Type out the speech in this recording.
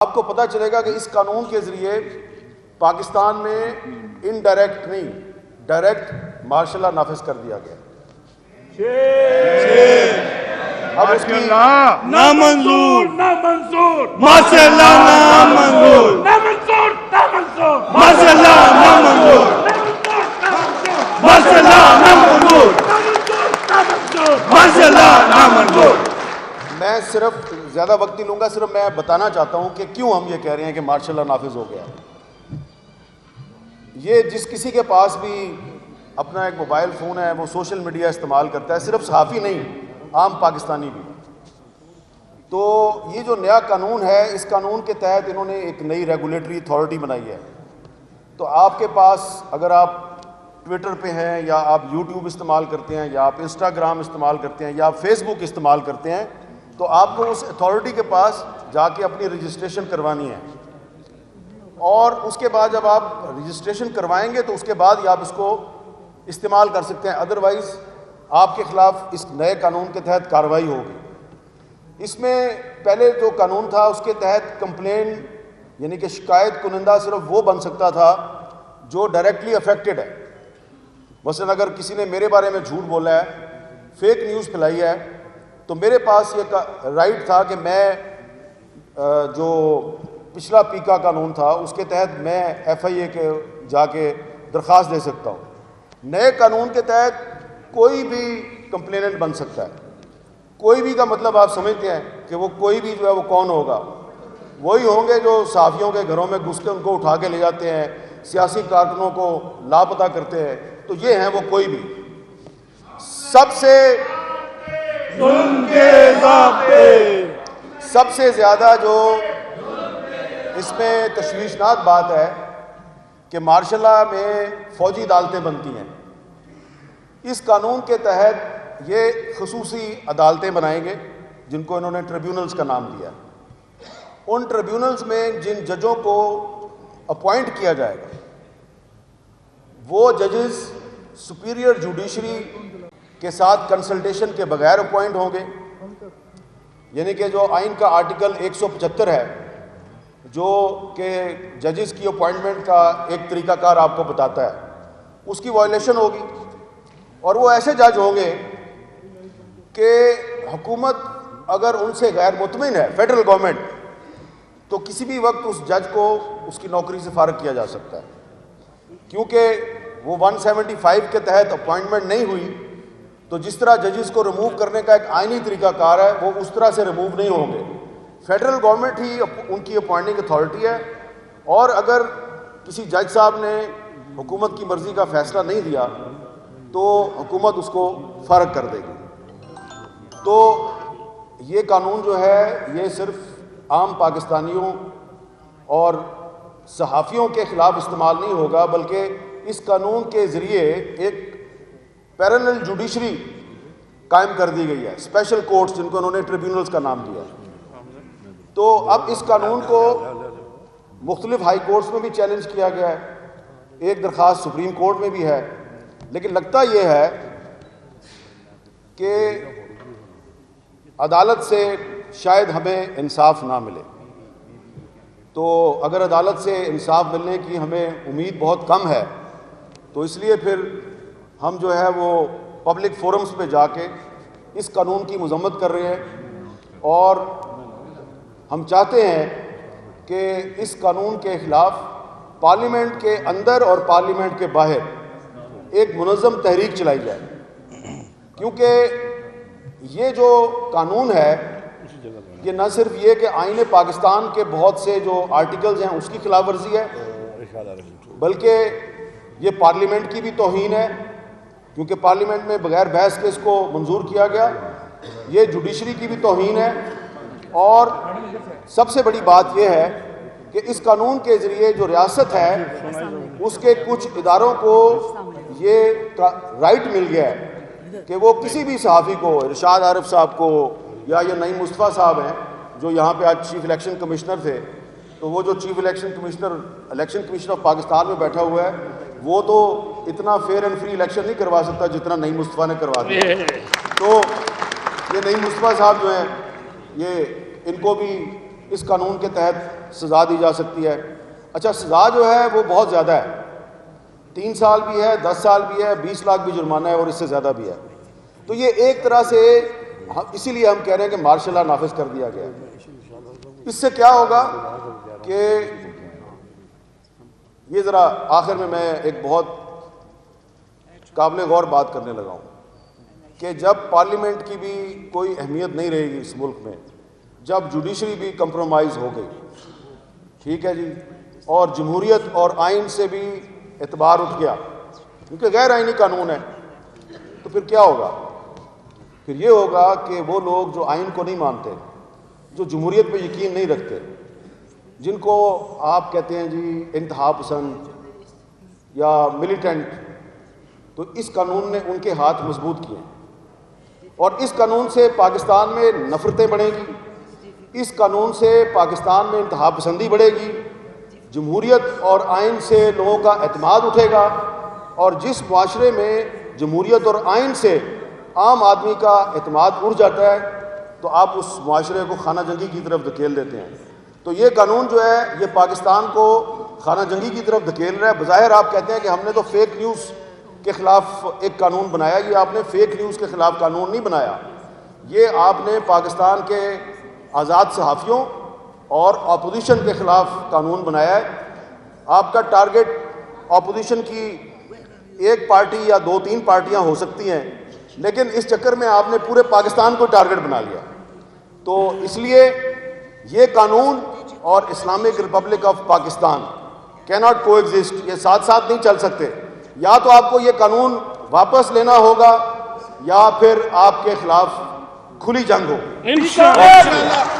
آپ کو پتہ چلے گا کہ اس قانون کے ذریعے پاکستان میں انڈائریکٹ نہیں ڈائریکٹ مارشل لا نافذ کر دیا گیا۔ اب اس کی نامنظور ماشاء اللہ نامنظور ماشاء اللہ نامنظور ماشاء اللہ نامنظور ماشاء اللہ نامنظور۔ میں صرف زیادہ وقت نہیں لوں گا، صرف میں بتانا چاہتا ہوں کہ کیوں ہم یہ کہہ رہے ہیں کہ مارشل لا نافذ ہو گیا۔ یہ جس کسی کے پاس بھی اپنا ایک موبائل فون ہے وہ سوشل میڈیا استعمال کرتا ہے، صرف صحافی نہیں عام پاکستانی بھی۔ تو یہ جو نیا قانون ہے، اس قانون کے تحت انہوں نے ایک نئی ریگولیٹری اتھارٹی بنائی ہے۔ تو آپ کے پاس اگر آپ ٹویٹر پہ ہیں یا آپ یوٹیوب استعمال کرتے ہیں یا آپ انسٹاگرام استعمال کرتے ہیں یا آپ فیس بک استعمال کرتے ہیں، تو آپ کو اس اتھارٹی کے پاس جا کے اپنی رجسٹریشن کروانی ہے، اور اس کے بعد جب آپ رجسٹریشن کروائیں گے تو اس کے بعد ہی آپ اس کو استعمال کر سکتے ہیں، ادروائز آپ کے خلاف اس نئے قانون کے تحت کارروائی ہوگی۔ اس میں پہلے جو قانون تھا اس کے تحت کمپلین یعنی کہ شکایت کنندہ صرف وہ بن سکتا تھا جو ڈائریکٹلی افیکٹڈ ہے۔ مثلا اگر کسی نے میرے بارے میں جھوٹ بولا ہے، فیک نیوز پھیلائی ہے، تو میرے پاس یہ رائٹ تھا کہ میں جو پچھلا پیکا قانون تھا اس کے تحت میں ایف آئی اے کے جا کے درخواست دے سکتا ہوں۔ نئے قانون کے تحت کوئی بھی کمپلیننٹ بن سکتا ہے۔ کوئی بھی کا مطلب آپ سمجھتے ہیں کہ وہ کوئی بھی جو ہے وہ کون ہوگا؟ وہی ہوں گے جو صحافیوں کے گھروں میں گھس کے ان کو اٹھا کے لے جاتے ہیں، سیاسی کارکنوں کو لاپتہ کرتے ہیں، تو یہ ہیں وہ کوئی بھی۔ سب سے زیادہ جو اس میں تشویشناک بات ہے کہ مارشل لا میں فوجی عدالتیں بنتی ہیں۔ اس قانون کے تحت یہ خصوصی عدالتیں بنائیں گے جن کو انہوں نے ٹریبیونلز کا نام دیا۔ ان ٹریبیونلز میں جن ججوں کو اپوائنٹ کیا جائے گا وہ ججز سپیریئر جوڈیشری کے ساتھ کنسلٹیشن کے بغیر اپوائنٹ ہوں گے، یعنی کہ جو آئین کا آرٹیکل 175 ہے جو کہ ججز کی اپوائنٹمنٹ کا ایک طریقہ کار آپ کو بتاتا ہے، اس کی وائلیشن ہوگی۔ اور وہ ایسے جج ہوں گے کہ حکومت اگر ان سے غیر مطمئن ہے، فیڈرل گورنمنٹ، تو کسی بھی وقت اس جج کو اس کی نوکری سے فارغ کیا جا سکتا ہے، کیونکہ وہ 175 کے تحت اپوائنٹمنٹ نہیں ہوئی، تو جس طرح ججز کو ریموو کرنے کا ایک آئینی طریقہ کار ہے وہ اس طرح سے ریموو نہیں ہوں گے۔ فیڈرل گورنمنٹ ہی ان کی اپوائنٹنگ اتھارٹی ہے، اور اگر کسی جج صاحب نے حکومت کی مرضی کا فیصلہ نہیں دیا تو حکومت اس کو فارغ کر دے گی۔ تو یہ قانون جو ہے یہ صرف عام پاکستانیوں اور صحافیوں کے خلاف استعمال نہیں ہوگا، بلکہ اس قانون کے ذریعے ایک پیرلل جوڈیشری قائم کر دی گئی ہے، اسپیشل کورٹس جن کو انہوں نے ٹریبیونلز کا نام دیا۔ تو اب اس قانون کو مختلف ہائی کورٹس میں بھی چیلنج کیا گیا ہے، ایک درخواست سپریم کورٹ میں بھی ہے، لیکن لگتا یہ ہے کہ عدالت سے شاید ہمیں انصاف نہ ملے۔ تو اگر عدالت سے انصاف ملنے کی ہمیں امید بہت کم ہے، تو اس لیے پھر ہم جو ہے وہ پبلک فورمز پہ جا کے اس قانون کی مذمت کر رہے ہیں، اور ہم چاہتے ہیں کہ اس قانون کے خلاف پارلیمنٹ کے اندر اور پارلیمنٹ کے باہر ایک منظم تحریک چلائی جائے، کیونکہ یہ جو قانون ہے یہ نہ صرف یہ کہ آئین پاکستان کے بہت سے جو آرٹیکلز ہیں اس کی خلاف ورزی ہے، بلکہ یہ پارلیمنٹ کی بھی توہین ہے، کیونکہ پارلیمنٹ میں بغیر بحث کے اس کو منظور کیا گیا۔ یہ جوڈیشری کی بھی توہین ہے، اور سب سے بڑی بات یہ ہے کہ اس قانون کے ذریعے جو ریاست ہے اس کے کچھ اداروں کو یہ رائٹ مل گیا ہے کہ وہ کسی بھی صحافی کو، ارشاد عارف صاحب کو یا یہ نعیم مصطفیٰ صاحب ہیں جو یہاں پہ آج چیف الیکشن کمشنر تھے، تو وہ جو chief election commissioner of Pakistan میں بیٹھا ہوا ہے وہ تو اتنا فیئر اینڈ فری الیکشن نہیں کروا سکتا جتنا نعیم مصطفیٰ نے کروا دیا۔ تو یہ نعیم مصطفیٰ صاحب جو ہیں یہ ان کو بھی اس قانون کے تحت سزا دی جا سکتی ہے۔ اچھا، سزا جو ہے وہ بہت زیادہ ہے، 3 سال بھی ہے، 10 سال بھی ہے، 20 لاکھ بھی جرمانہ ہے اور اس سے زیادہ بھی ہے۔ تو یہ ایک طرح سے اسی لیے ہم کہہ رہے ہیں کہ مارشل لا نافذ کر دیا گیا ہے۔ اس سے کیا ہوگا کہ یہ ذرا آخر میں ایک بہت قابل غور بات کرنے لگا ہوں کہ جب پارلیمنٹ کی بھی کوئی اہمیت نہیں رہے گی اس ملک میں، جب جوڈیشری بھی کمپرومائز ہو گئی، ٹھیک ہے جی، اور جمہوریت اور آئین سے بھی اعتبار اٹھ گیا کیونکہ غیر آئینی قانون ہے، تو پھر کیا ہوگا؟ پھر یہ ہوگا کہ وہ لوگ جو آئین کو نہیں مانتے، جو جمہوریت پہ یقین نہیں رکھتے، جن کو آپ کہتے ہیں جی انتہا پسند یا ملیٹنٹ، تو اس قانون نے ان کے ہاتھ مضبوط کیے اور اس قانون سے پاکستان میں نفرتیں بڑھیں گی، اس قانون سے پاکستان میں انتہا پسندی بڑھے گی، جمہوریت اور آئین سے لوگوں کا اعتماد اٹھے گا، اور جس معاشرے میں جمہوریت اور آئین سے عام آدمی کا اعتماد اٹھ جاتا ہے تو آپ اس معاشرے کو خانہ جنگی کی طرف دھکیل دیتے ہیں۔ تو یہ قانون جو ہے یہ پاکستان کو خانہ جنگی کی طرف دھکیل رہا ہے۔ بظاہر آپ کہتے ہیں کہ ہم نے تو فیک نیوز کے خلاف ایک قانون بنایا، یہ آپ نے فیک نیوز کے خلاف قانون نہیں بنایا، یہ آپ نے پاکستان کے آزاد صحافیوں اور اپوزیشن کے خلاف قانون بنایا ہے۔ آپ کا ٹارگٹ اپوزیشن کی ایک پارٹی یا 2-3 پارٹیاں ہو سکتی ہیں، لیکن اس چکر میں آپ نے پورے پاکستان کو ٹارگٹ بنا لیا۔ تو اس لیے یہ قانون اور اسلامک ریپبلک آف پاکستان کیناٹ کو ایگزسٹ، یہ ساتھ ساتھ نہیں چل سکتے۔ یا تو آپ کو یہ قانون واپس لینا ہوگا یا پھر آپ کے خلاف کھلی جنگ ہو۔ انشاءاللہ۔